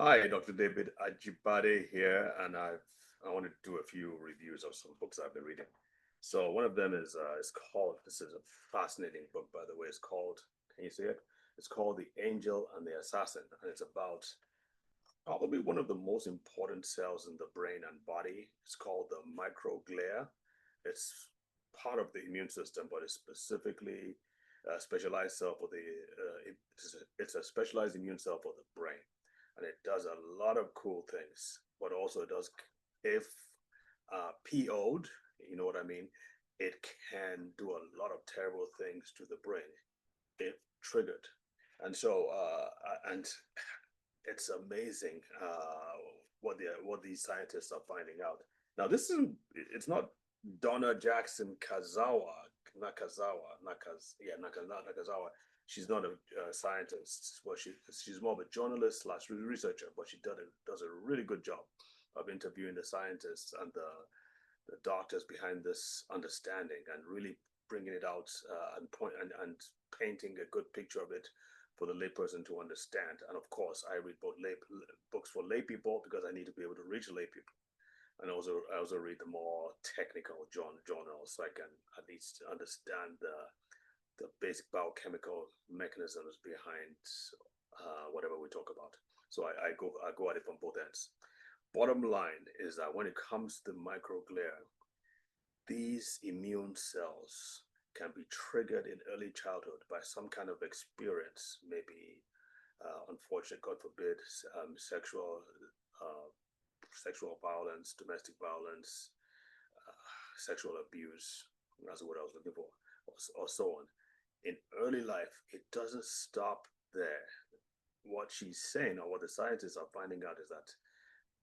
Hi, Dr. David Ajibade here, and I want to do a few reviews of some books I've been reading. So one of them is called. This is a fascinating book, by the way. It's called. Can you see it? It's called The Angel and the Assassin, and it's about probably one of the most important cells in the brain and body. It's called the microglia. It's part of the immune system, but it's specifically a specialized cell for the. It's a specialized immune cell for the brain, and it does a lot of cool things. But also, it does if PO'd, you know what I mean. It can do a lot of terrible things to the brain if triggered, and and it's amazing what these scientists are finding out. Now, this isn't. It's not Donna Jackson Kazawa, not Nakazawa. She's not a scientist, but she's more of a journalist slash researcher. But she does a really good job of interviewing the scientists and the doctors behind this understanding and really bringing it out and painting a good picture of it for the layperson to understand. And of course, I read both books for lay people because I need to be able to reach lay people. And I also read the more technical journals so I can at least understand the basic biochemical mechanisms behind whatever we talk about. So I go at it from both ends. Bottom line is that when it comes to microglia, these immune cells can be triggered in early childhood by some kind of experience, maybe unfortunate, God forbid, uh, sexual violence, domestic violence, sexual abuse. That's what I was looking for, or so on. In early life, it doesn't stop there. What she's saying, or what the scientists are finding out, is that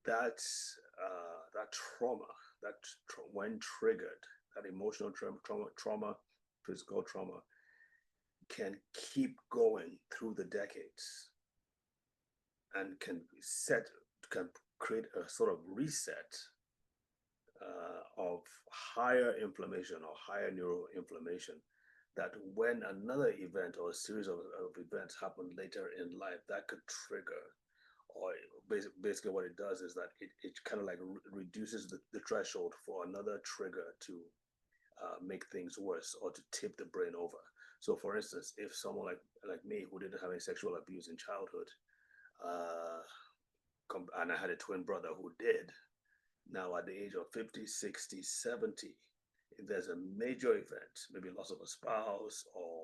that trauma, when triggered, that emotional trauma, physical trauma, can keep going through the decades and can create a sort of reset of higher inflammation or higher neuroinflammation, that when another event or a series of events happen later in life, that could trigger, or basically what it does is that it kind of like reduces the threshold for another trigger to make things worse or to tip the brain over. So, for instance, if someone like me who didn't have any sexual abuse in childhood, uh, and I had a twin brother who did, now at the age of 50, 60, 70, if there's a major event, maybe loss of a spouse or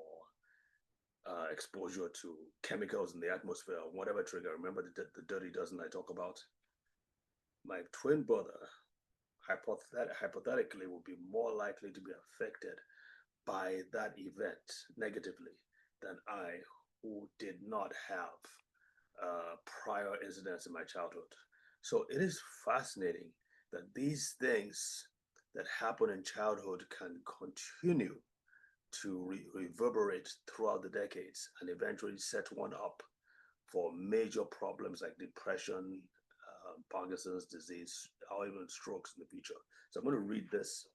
exposure to chemicals in the atmosphere or whatever trigger, remember the dirty dozen I talk about, my twin brother hypothetically would be more likely to be affected by that event negatively than I, who did not have prior incidents in my childhood. So it is fascinating that these things that happen in childhood can continue to reverberate throughout the decades and eventually set one up for major problems like depression, Parkinson's disease, or even strokes in the future. So I'm going to read this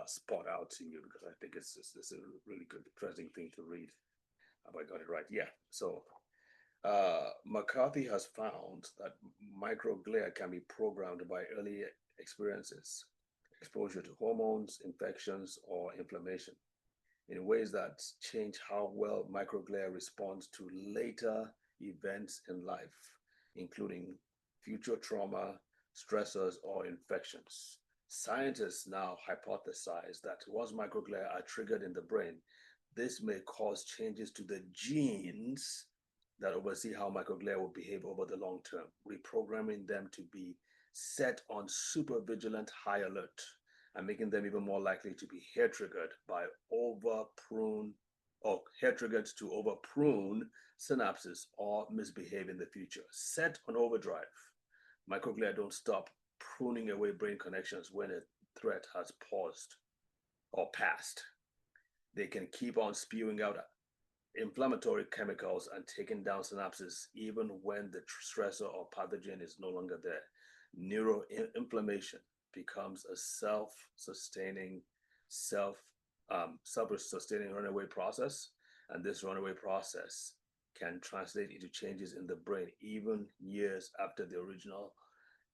spot out to you because I think it's a really good, interesting thing to read. Have I got it right? Yeah. So McCarthy has found that microglia can be programmed by early experiences, exposure to hormones, infections, or inflammation in ways that change how well microglia responds to later events in life, including future trauma, stressors, or infections. Scientists now hypothesize that once microglia are triggered in the brain, this may cause changes to the genes that oversee how microglia will behave over the long term, reprogramming them to be set on super vigilant high alert and making them even more likely to be hair triggered by over prune or hair triggered to over prune synapses or misbehave in the future. Set on overdrive, microglia don't stop pruning away brain connections when a threat has paused or passed. They can keep on spewing out inflammatory chemicals and taking down synapses even when the stressor or pathogen is no longer there. Neuroinflammation becomes a self-sustaining runaway process, and this runaway process can translate into changes in the brain even years after the original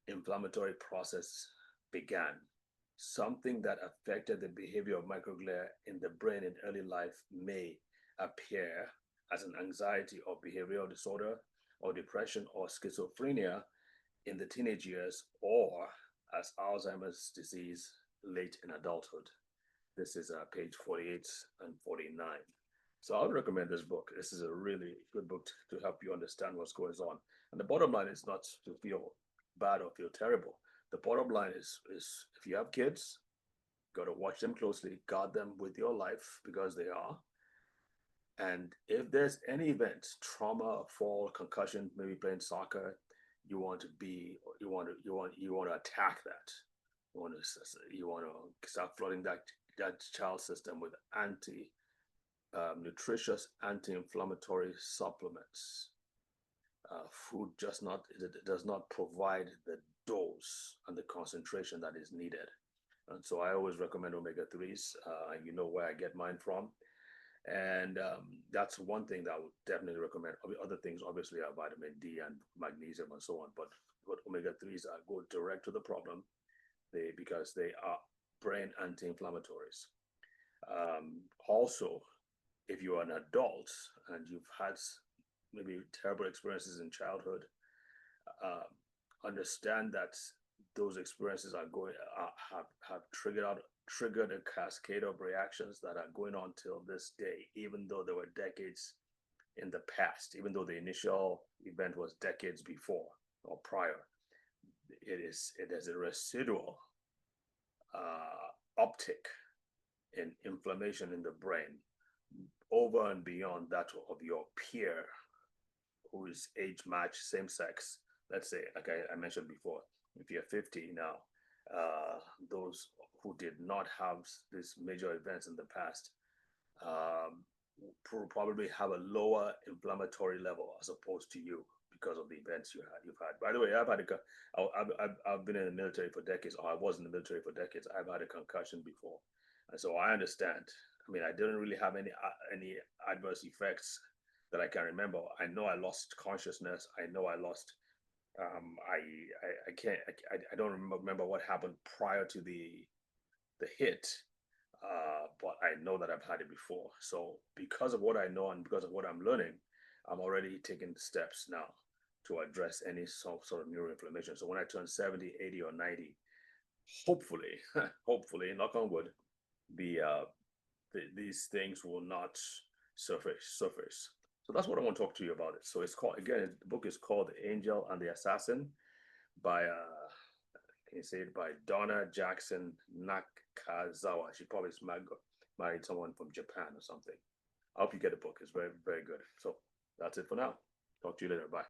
inflammatory process began. Something that affected the behavior of microglia in the brain in early life may appear as an anxiety or behavioral disorder or depression or schizophrenia in the teenage years or as Alzheimer's disease late in adulthood. This is page 48 and 49. So I would recommend this book. This is a really good book to help you understand what's going on. And the bottom line is not to feel bad or feel terrible. The bottom line is if you have kids, you got to watch them closely, guard them with your life because they are. And if there's any event, trauma, fall, concussion, maybe playing soccer, you want to be, you want to attack that. You want to start flooding that child system with nutritious anti-inflammatory supplements. Food just not it does not provide the dose and the concentration that is needed. And so I always recommend omega 3s. You know where I get mine from. And that's one thing that I would definitely recommend. Other things, obviously, are vitamin D and magnesium and so on. But omega 3s go direct to the problem because they are brain anti-inflammatories. Also, if you are an adult and you've had maybe terrible experiences in childhood, uh, understand that those experiences have triggered a cascade of reactions that are going on till this day, even though there were decades in the past, even though the initial event was decades before or prior. It is a residual uptick in inflammation in the brain over and beyond that of your peer who is age match, same sex. Let's say, like I mentioned before, if you're 50 now, those who did not have these major events in the past um, probably have a lower inflammatory level as opposed to you because of the events you've had. By the way, I've been in the military for decades, or I was in the military for decades. I've had a concussion before, and so I understand. I mean, I didn't really have any adverse effects that I can remember. I know I lost consciousness. I know I lost. I can't. I don't remember what happened prior to the hit, but I know that I've had it before. So because of what I know and because of what I'm learning, I'm already taking steps now to address any sort of neuroinflammation. So when I turn 70, 80, or 90, hopefully, hopefully, knock on wood, these things will not surface. So that's what I want to talk to you about. It. So it's called again. The book is called "The Angel and the Assassin" by can you say it by Dona Jackson Nakazawa. She probably married someone from Japan or something. I hope you get the book. It's very very good. So that's it for now. Talk to you later. Bye.